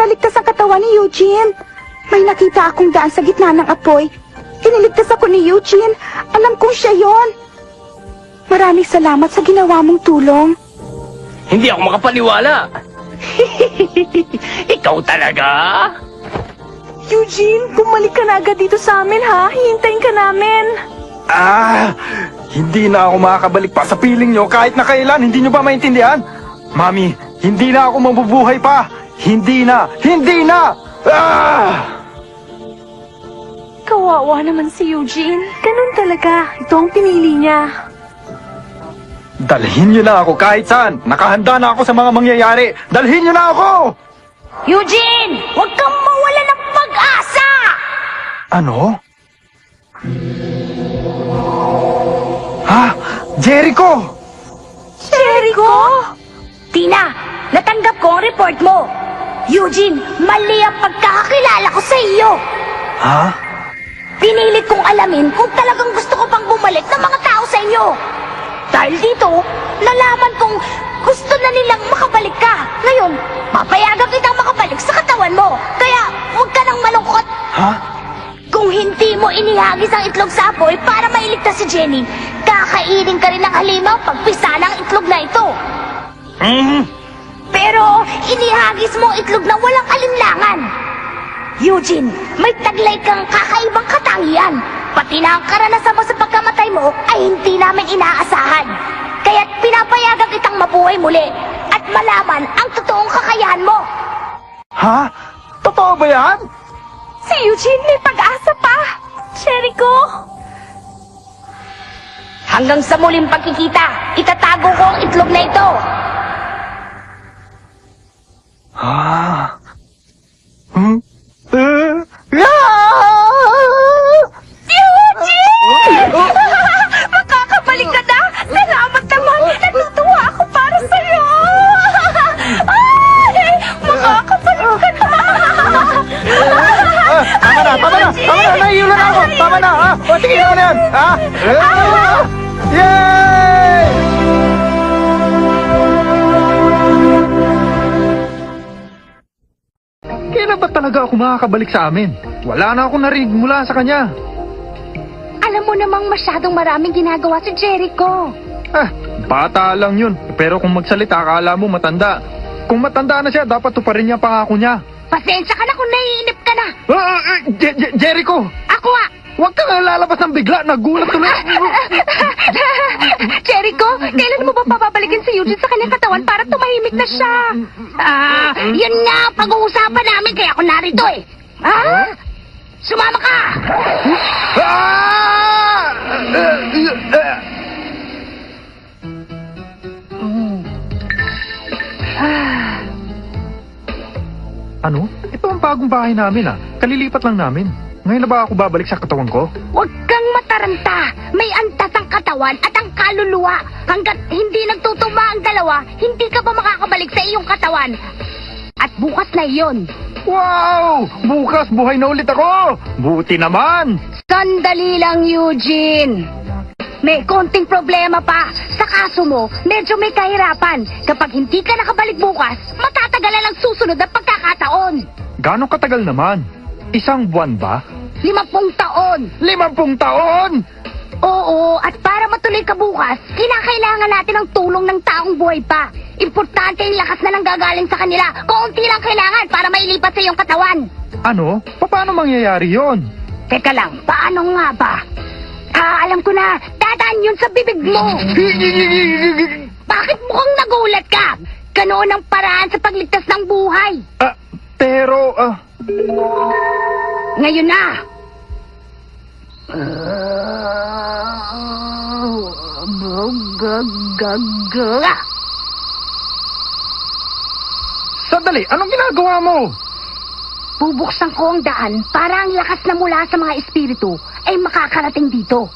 ipaligtas ang katawan ni Eugene. May nakita akong daan sa gitna ng apoy. Iniligtas ako ni Eugene. Alam kong siya yon. Maraming salamat sa ginawa mong tulong. Hindi ako makapaniwala. Ikaw talaga? Eugene, bumalik ka na agad dito sa amin, ha? Hihintayin ka namin. Hindi na ako makakabalik pa sa piling nyo kahit na kailan. Hindi nyo ba maintindihan? Mami, hindi na ako mabubuhay pa. Hindi na! Hindi na! Kawawa naman si Eugene. Ganun talaga. Ito ang pinili niya. Dalhin nyo na ako kahit saan. Nakahanda na ako sa mga mangyayari. Dalhin nyo na ako! Eugene! Huwag kang mawala ng pag-asa! Ano? Ha? Jericho! Jericho? Tina, natanggap ko ang report mo. Eugene, mali ang pagkakakilala ko sa iyo. Ha? Pinilit kong alamin kung talagang gusto ko pang bumalik ng mga tao sa inyo. Dahil dito, nalaman kong gusto na nilang makabalik ka. Ngayon, papayagan kitang makabalik sa katawan mo. Kaya, huwag ka nang malungkot. Ha? Kung hindi mo inihagis ang itlog sa apoy para mailigtas si Jenny, kakainin ka rin ng halimaw pagpisa ng itlog na ito. Pero, inihagis mo ang itlog na walang alinlangan. Eugene, may taglay kang kakaibang katangian. Pati na ang karanasan mo sa pagkamatay mo ay hindi namin inaasahan. Kaya't pinapayagan kitang mabuhay muli at malaman ang totoong kakayahan mo. Ha? Totoo ba yan? Si Eugene may pag-asa pa. Jericho. Hanggang sa muling pagkikita, itatago ko ang itlog na ito. Ha? Eugene! Makakabalik ka na! Salamat naman! Natutuwa ako para sa'yo! Ay! Makakabalik ka na! Tama na! Tama na! Tama na! Nahihilo na ako! Tama na! Ha? O, sige na yan! Ha? Yay! Kailan ba talaga ako makakabalik sa amin? Wala na akong narinig mula sa kanya. Alam mo namang masyadong maraming ginagawa si Jericho. Bata lang yun. Pero kung magsalita, akala mo matanda. Kung matanda na siya, dapat tuparin niya ang pangako niya. Pasensya ka na kung naiinip ka na. Jericho! Ako Huwag kang lalabas ng bigla. Nagulat tuloy. Jericho, kailan mo ba papabalikin si Eugene sa kanyang katawan para tumahimik na siya? Yun nga ang pag-uusapan namin kaya ako narito eh. Sumama ka! Ano? Ito ang bagong bahay namin Kalilipat lang namin. Ngayon na ba ako babalik sa katawan ko? Huwag kang mataranta. May antas ang katawan at ang kaluluwa. Hanggat hindi nagtutuma ang dalawa, hindi ka pa makakabalik sa iyong katawan. At bukas na iyon. Wow! Bukas buhay na ulit ako! Buti naman! Sandali lang, Eugene. May konting problema pa. Sa kaso mo, medyo may kahirapan. Kapag hindi ka nakabalik bukas, matatagalan ang susunod na pagkakataon. Gano'ng katagal naman? 1 buwan ba? 50 taon. 50 taon! Oo, at para matuloy ka bukas, kinakailangan natin ang tulong ng taong buhay pa. Importante yung lakas na nanggagaling sa kanila. Kaunti lang kailangan para mailipat sa iyong katawan. Ano? Paano mangyayari yon? Teka lang, paano nga ba? Alam ko na, dadaan yun sa bibig mo. Bakit mukhang nagulat ka? Ganoon ang paraan sa pagligtas ng buhay. Pero, Ngayon na. Sandali, anong ginagawa mo? Bubuksan ko ang daan para ang lakas na mula sa mga espiritu ay makakarating dito.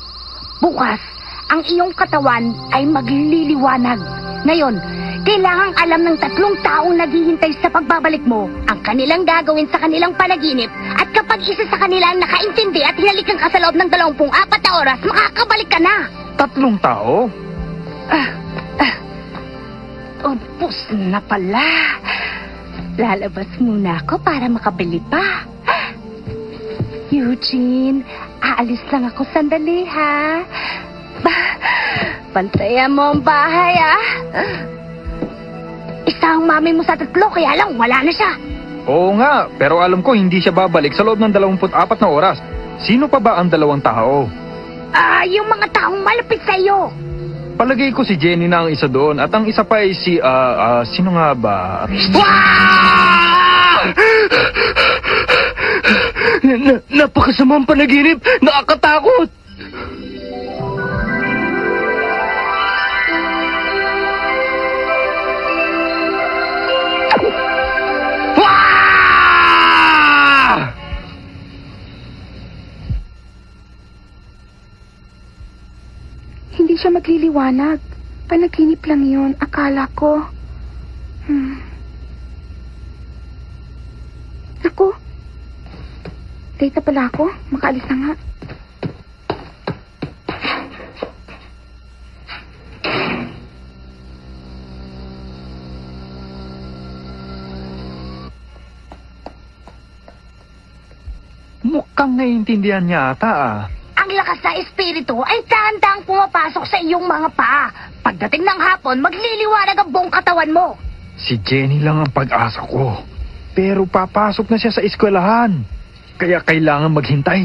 Bukas, ang iyong katawan ay magliliwanag. Ngayon, kailangang alam ng 3 taong naghihintay sa pagbabalik mo ang kanilang gagawin sa kanilang panaginip at kapag isa sa kanila ang nakaintindi at hinalikan ka sa loob ng 24 na oras, makakabalik ka na. 3 tao? Upos na pala. Lalabas muna ako para makabili pa. Eugene, aalis lang ako sandali, ha? Bantayan mo ang bahay, ah. Isa ang mami mo sa 3, kaya lang wala na siya. Oo nga, pero alam ko hindi siya babalik sa loob ng 24 na oras. Sino pa ba ang 2 tao? Yung mga taong malapit sa iyo. Palagay ko si Jenny na ang isa doon at ang isa pa ay si, sino nga ba? Napakasamang panaginip! Nakakatakot! Hindi siya magliliwanag. Panaginip lang yun, akala ko. Ako? Date na pala ako? Makaalis na nga. Mukhang naiintindihan niya ata ah. Ang lakas na espiritu ay dahan-dahang pumapasok sa iyong mga paa. Pagdating ng hapon, magliliwanag ang buong katawan mo. Si Jenny lang ang pag-asa ko. Pero papasok na siya sa eskwelahan. Kaya kailangan maghintay.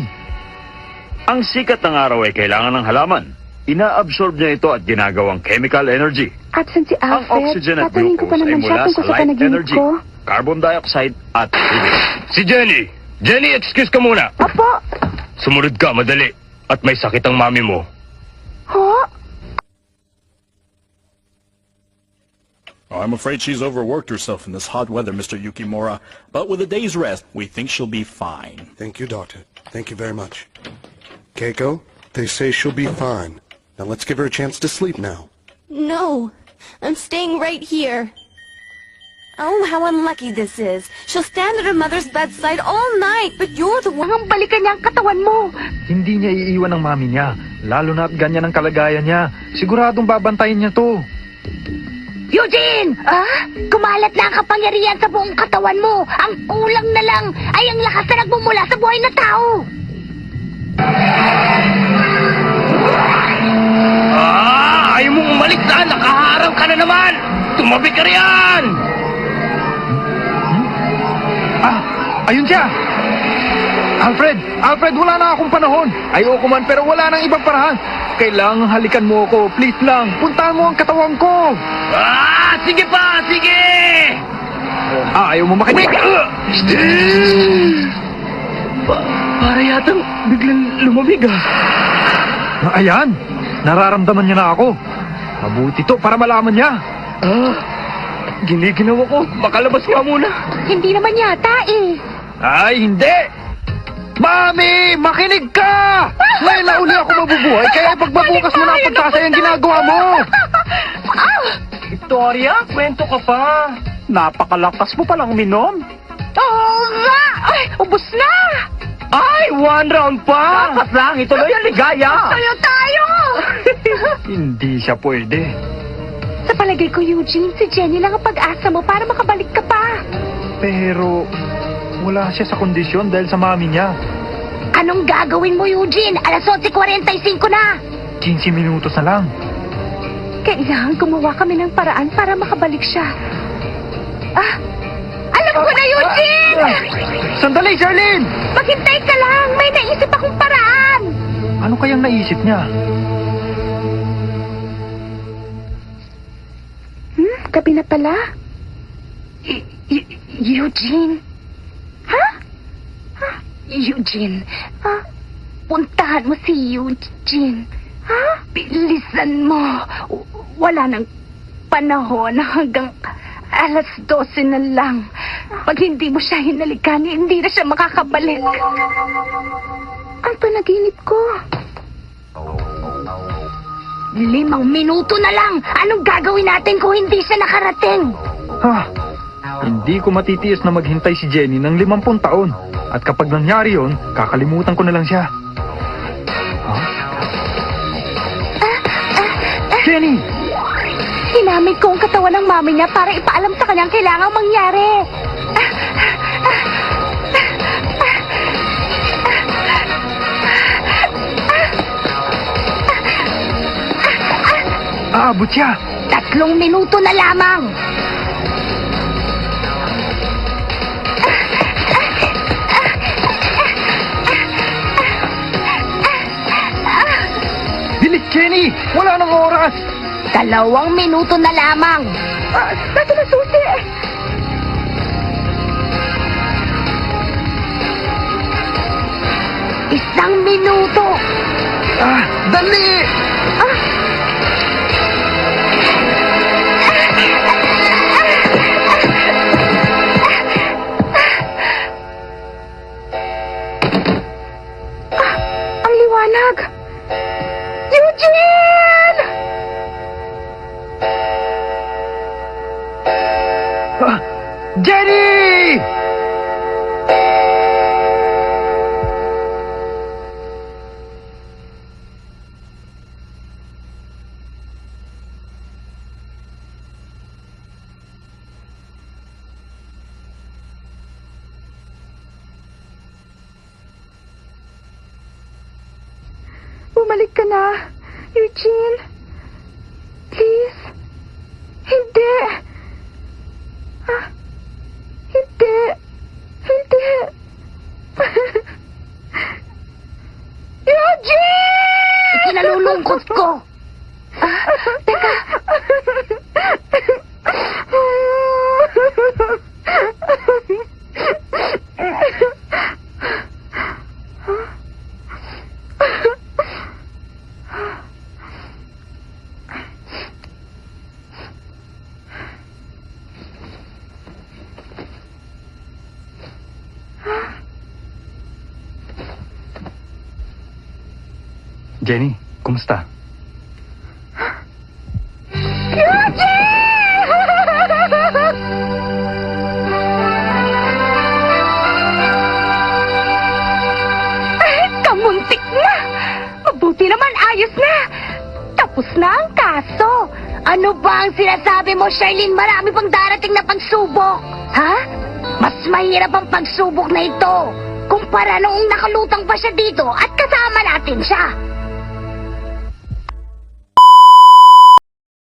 Ang sikat ng araw ay kailangan ng halaman. Inaabsorb niya ito at ginagawang chemical energy. Absent si Ang Alfred. oxygen at Tatanungin ko pa glucose ay naman siya mula tungkol sa sa light panaginip energy, ko. carbon dioxide at tubig. Si Jenny! Jenny, excuse ka muna! Apo! Sumunod ka, madali. At may sakit ang mami mo. Ho? Oh, I'm afraid she's overworked herself in this hot weather, Mr. Yukimura. But with a day's rest, we think she'll be fine. Thank you, Doctor. Thank you very much. Keiko, they say she'll be fine. Now let's give her a chance to sleep now. No, I'm staying right here. Oh, how unlucky this is. She'll stand at her mother's bedside all night, but you're the one. Ang balikan niya ang katawan mo. Hindi niya iiwan ang mami niya. Lalo na at ganyan ang kalagayan niya. Siguradong babantayin niya to. Eugene! Kumalat na ang kapangyarihan sa buong katawan mo. Ang kulang na lang ay ang lakas na nagmumula sa buhay na tao. Ayaw mong umalis na! Nakaharang ka na naman! Tumabi ka riyan! Ayun siya! Alfred! Alfred, wala na akong panahon. Ayoko man pero wala nang ibang parahan. Kailangan halikan mo ako. Please lang. Puntahan mo ang katawan ko. Sige pa! Sige! Ayaw mo makinig. Para yatang biglang lumamig Ayan. Nararamdaman niya na ako. Mabuti to para malaman niya. Giniginaw ako. Makalabas ka muna. Hindi naman yata eh. Ay, hindi! Mami! Makinig ka! Ngayon na uli ako mabubuhay, kaya pagbabukas mo na ang pagkasayang ginagawa mo! Victoria, kwento ka pa. Napakalakas mo palang minom. Oo nga! Ay, ubos na! Ay, 1 round pa! Dapat lang, ituloy ang ligaya! Tayo tayo! Hindi siya pwede. Sa palagay ko, Eugene, si Jenny lang ang pag-asa mo para makabalik ka pa. Pero wala siya sa kondisyon dahil sa mami niya. Anong gagawin mo, Eugene? 11:45 na! 15 minutos na lang. Kailangan gumawa kami ng paraan para makabalik siya. Alam ko na, Eugene! Sandali, Charlene! Maghintay ka lang! May naisip akong paraan! Ano kayang naisip niya? Gabi na pala? Eugene? Ha? Eugene? Puntahan mo si Eugene. Bilisan mo. Wala nang panahon hanggang 12:00 na lang. Pag hindi mo siya hinalikan, hindi na siya makakabalik. Ang panaginip ko. 5 minuto na lang. Anong gagawin natin kung hindi siya nakarating? Hindi ko matitiis na maghintay si Jenny ng 50 taon. At kapag nangyari yon, kakalimutan ko na lang siya. Jenny! Ginamit ko ang katawan ng mami niya para ipaalam sa kanyang kailangang mangyari. Aabot siya. 3 minuto na lamang. Bilis, Jenny! Wala nang oras! 2 minuto na lamang. Nasa na susi? Isang minuto. Dali! Ang liwanag. Eugene! Jenny! Bumalik ka na, Eugene. Please. Hindi. Hindi. Hindi. Eugene! Ikinalulungkot ko. Teka. Jenny, kumusta? Kamuntik na! Mabuti naman, ayos na! Tapos na ang kaso. Ano ba ang sinasabi mo, Charlene? Marami pang darating na pagsubok. Ha? Mas mahirap ang pagsubok na ito kumpara noong nakalutang pa siya dito at kasama natin siya.